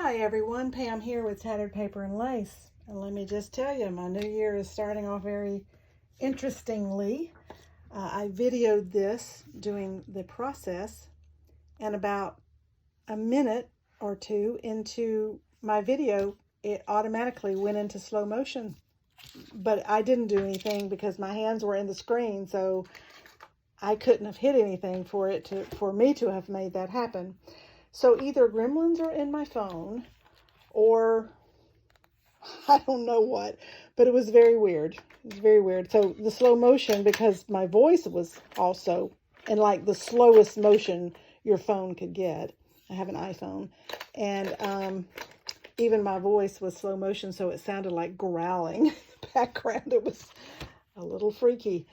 Hi everyone, Pam here with Tattered Paper and Lace. And let me just tell you, my new year is starting off very interestingly. I videoed this doing the process, and about a minute or two into my video, it automatically went into slow motion. But I didn't do anything because my hands were in the screen, so I couldn't have hit anything for me to have made that happen. So either gremlins are in my phone or I don't know what, but it was very weird. It was very weird. So the slow motion, because my voice was also in like the slowest motion your phone could get. I have an iPhone, and even my voice was slow motion, so it sounded like growling in the background. It was a little freaky.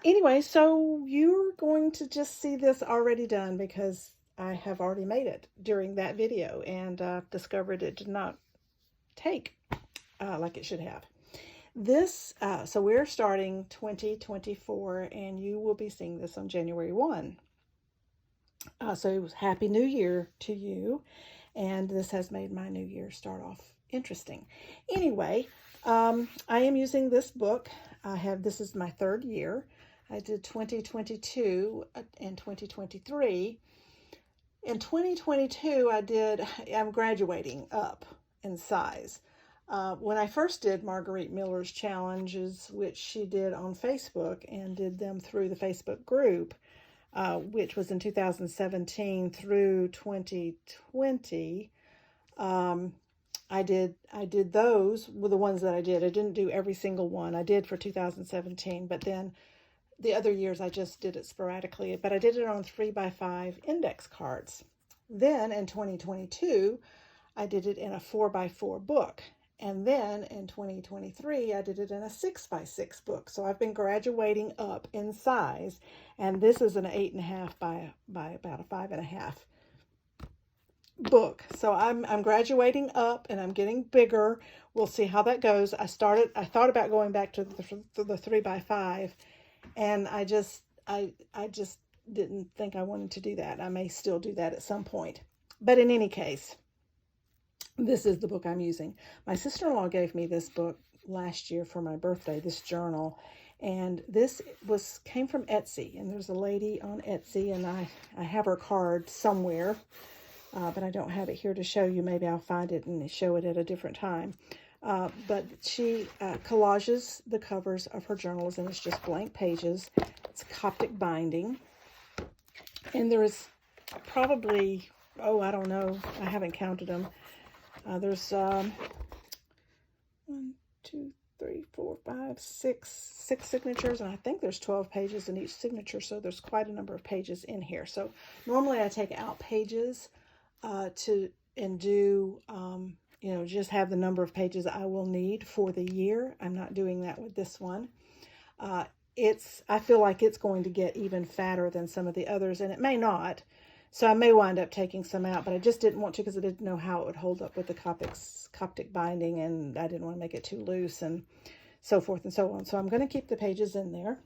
Anyway, so you're going to just see this already done because I have already made it during that video and discovered it did not take like it should have. So we're starting 2024 and you will be seeing this on January 1. So Happy New Year to you. And this has made my new year start off interesting. Anyway, I am using this book. This is my third year. I did 2022 and 2023. In 2022, I'm graduating up in size. When I first did Margarete Miller's challenges, which she did on Facebook and did them through the Facebook group, which was in 2017 through 2020, I did those were the ones that I did. I didn't do every single one. I did for 2017, but then the other years I just did it sporadically, but I did it on 3x5 index cards. Then in 2022, I did it in a 4x4 book. And then in 2023, I did it in a 6x6 book. So I've been graduating up in size. And this is an 8.5 by about a 5.5 book. So I'm graduating up and I'm getting bigger. We'll see how that goes. I thought about going back to the 3x5. And I just didn't think I wanted to do that. I may still do that at some point. But in any case, this is the book I'm using. My sister-in-law gave me this book last year for my birthday, this journal. And this came from Etsy. And there's a lady on Etsy, and I have her card somewhere, but I don't have it here to show you. Maybe I'll find it and show it at a different time. But she collages the covers of her journals, and it's just blank pages. It's Coptic binding. And there's probably, I don't know, I haven't counted them. There's 1, 2, 3, 4, 5, 6 signatures, and I think there's 12 pages in each signature, so there's quite a number of pages in here. So normally I take out pages and do just have the number of pages I will need for the year. I'm not doing that with this one. I feel like it's going to get even fatter than some of the others, and it may not. So I may wind up taking some out, but I just didn't want to because I didn't know how it would hold up with the Coptic binding, and I didn't want to make it too loose and so forth and so on. So I'm going to keep the pages in there,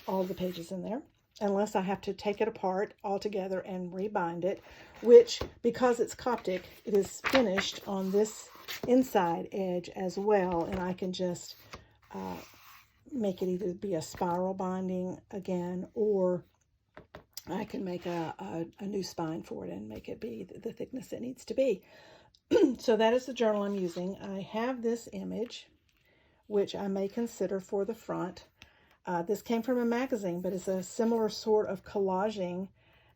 all the pages in there, unless I have to take it apart altogether and rebind it, which, because it's Coptic, it is finished on this inside edge as well, and I can just make it either be a spiral binding again, or I can make a new spine for it and make it be the thickness it needs to be. So that is the journal I'm using. I have this image, which I may consider for the front. This came from a magazine, but it's a similar sort of collaging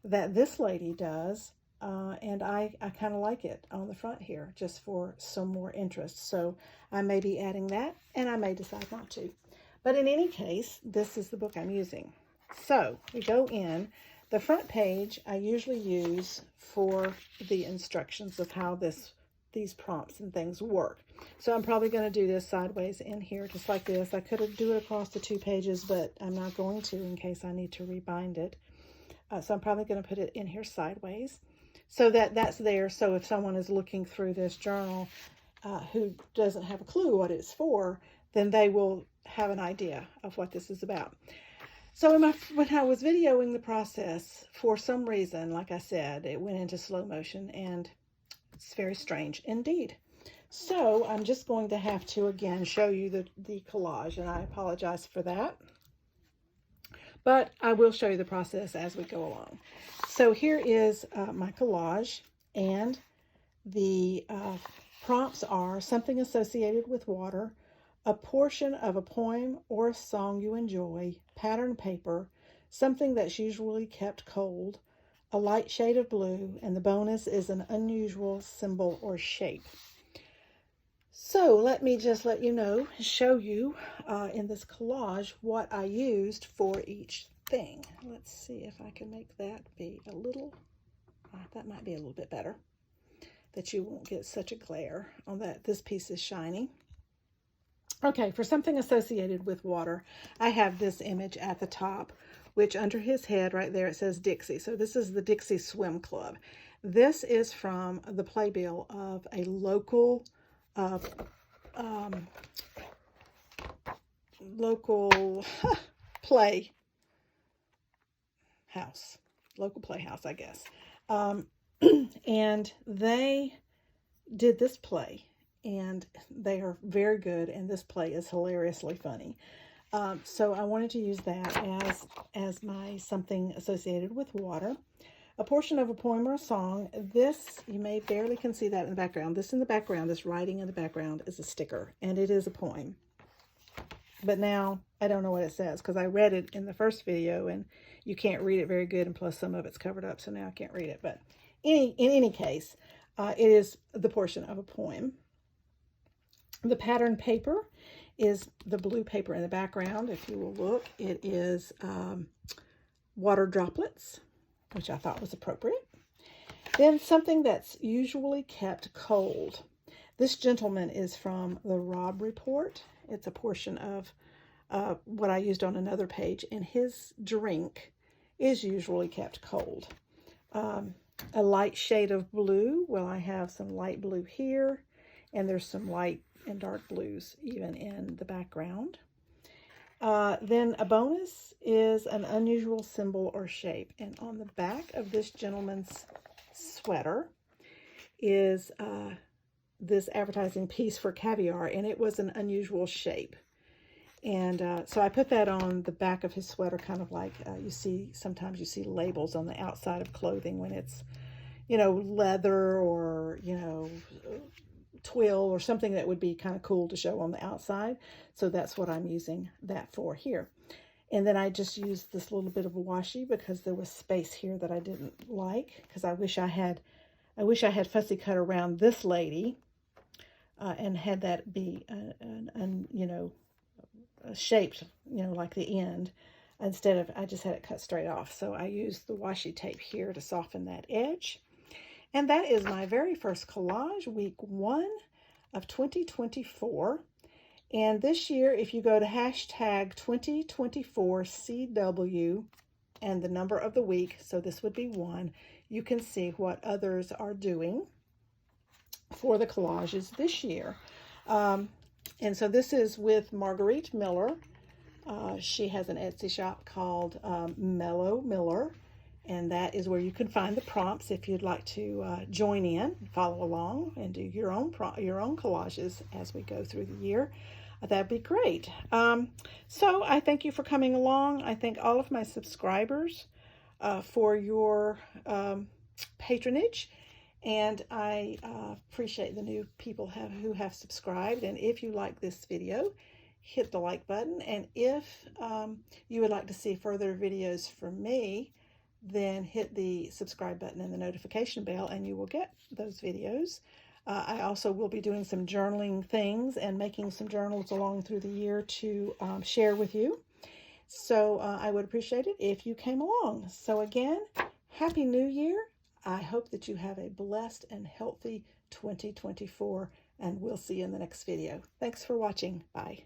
that this lady does. And I kind of like it on the front here, just for some more interest. So I may be adding that, and I may decide not to. But in any case, this is the book I'm using. So we go in. The front page I usually use for the instructions of how these prompts and things work. So I'm probably going to do this sideways in here, just like this. I could do it across the 2 pages, but I'm not going to in case I need to rebind it. So I'm probably going to put it in here sideways so that's there. So if someone is looking through this journal who doesn't have a clue what it's for, then they will have an idea of what this is about. So when I was videoing the process, for some reason, like I said, it went into slow motion, and It's very strange indeed. So I'm just going to have to again show you the collage, and I apologize for that. But I will show you the process as we go along. So here is my collage, and the prompts are something associated with water, a portion of a poem or a song you enjoy, pattern paper, something that's usually kept cold, a light shade of blue, and the bonus is an unusual symbol or shape. So let me just show you in this collage what I used for each thing. Let's see if I can make that be a little, that might be a little bit better, that you won't get such a glare on that. This piece is shiny. Okay, for something associated with water, I have this image at the top, which under his head right there, it says Dixie. So this is the Dixie Swim Club. This is from the playbill of a local play house, I guess. And they did this play, and they are very good, and this play is hilariously funny. So I wanted to use that as my something associated with water. A portion of a poem or a song. This, you may barely can see that in the background. This in the background, this writing in the background is a sticker, and it is a poem. But now I don't know what it says because I read it in the first video, and you can't read it very good, and plus some of it's covered up, so now I can't read it. But in any case, it is the portion of a poem. The pattern paper is the blue paper in the background. If you will look, it is water droplets, which I thought was appropriate. Then something that's usually kept cold. This gentleman is from the Robb Report. It's a portion of what I used on another page, and his drink is usually kept cold. A light shade of blue. Well, I have some light blue here, and there's some light and dark blues even in the background. Then a bonus is an unusual symbol or shape. And on the back of this gentleman's sweater is this advertising piece for caviar, and it was an unusual shape. And so I put that on the back of his sweater, kind of like sometimes you see labels on the outside of clothing when it's, leather or, twill or something that would be kind of cool to show on the outside. So that's what I'm using that for here. And then I just used this little bit of a washi because there was space here that I didn't like, because I wish I had fussy cut around this lady and had that be shaped, like the end, instead of, I just had it cut straight off. So I used the washi tape here to soften that edge. And that is my very first collage, week 1 of 2024. And this year, if you go to hashtag 2024CW and the number of the week, so this would be 1, you can see what others are doing for the collages this year. And so this is with Margarete Miller. She has an Etsy shop called Mellow Miller. And that is where you can find the prompts if you'd like to join in, follow along, and do your own collages as we go through the year. That'd be great. So I thank you for coming along. I thank all of my subscribers for your patronage, and I appreciate the new people who have subscribed. And if you like this video, hit the like button. And if you would like to see further videos from me, then hit the subscribe button and the notification bell, and you will get those videos. I also will be doing some journaling things and making some journals along through the year to share with you. So I would appreciate it if you came along. So again, Happy New Year. I hope that you have a blessed and healthy 2024, and we'll see you in the next video. Thanks for watching. Bye.